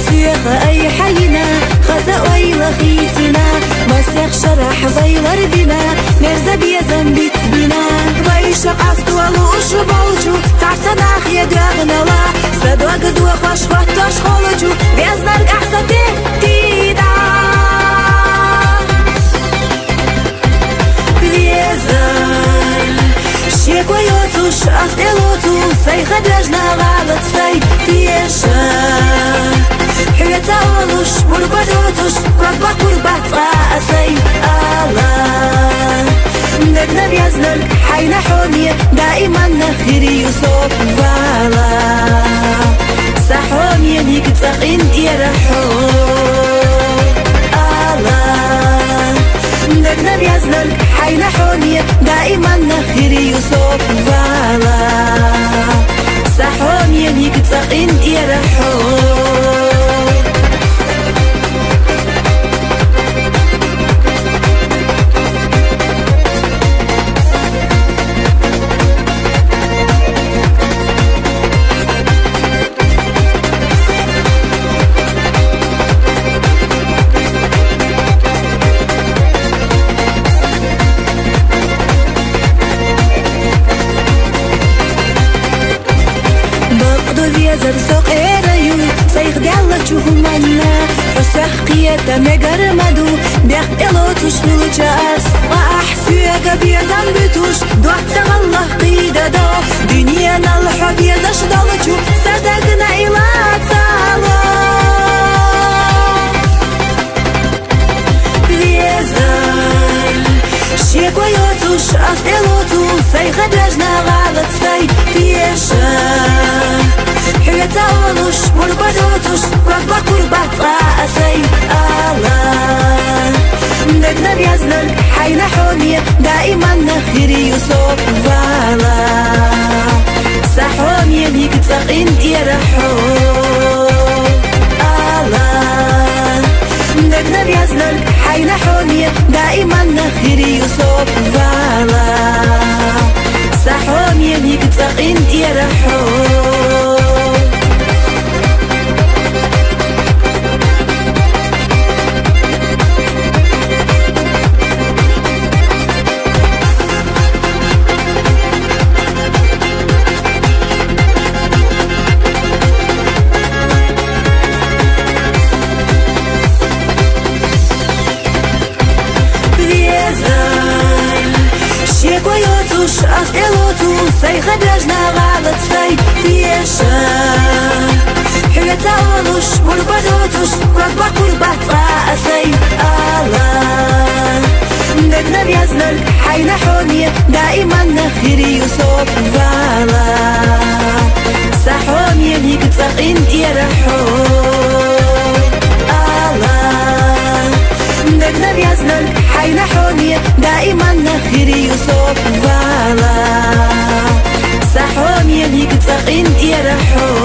سيخ أي حينا خزا ويلا خيتنا مسيخ شرح ويلا ربنا مرزا بيزن بيت بنا ويش قصد ولوش بولجو تعتنا خيا دراغنا لا سدوا قدوا خوش فتاش خولجو بيزنرق أحسده تيدا بيزن شيك ويوتوش أستيلوتو سيخ دراجنا غالط سي تيشا حياتا ولوش بربادوتوش قربا قربا تغاسي الله نقنا بيزنرق حينا حونية دائما نخيري يوسف فالا سحونية نيك تقين يرحو الله نقنا بيزنرق حينا حونية دائما نخيري يوسف فالا سحونية نيك تقين يرحو زر سوق إيريو سيخ ديالة شوفو منا فسح قيادة مقر مدو بيخ إلو تشغلو جاس وأحسويك بيزان بتوش دوحت الله قيدة دو دنيا نالحب يزاش دالجو صدقنا إلا تالو بيزان شيك ويوتوش أستيلوتو سيخ دراجنا غالط سي تيشا حياتا ولوش بربادوتوش قربا قربا تغاسي الله نقنا بيزنرق حينا حونية دائما نخيري يوسف فالا سحونية نيك تقين يرحو الله نقنا بيزنرق حينا حونية دائما نخيري يوسف فالا سحونية نيك تقين يرحو أستيلوتو سيخ دراجنا غالط سي تيشا حياتا ولوش بربادوتوش قربا قربا تغاسي الله نقنا بيزنرق حينا حونية دائما نخيري يوسف فالا سحونية نيك تقين يرحو الله نقنا بيزنرق حينا حونية دائما نخيري يوسف فالا سحونية نيك تقين يرحو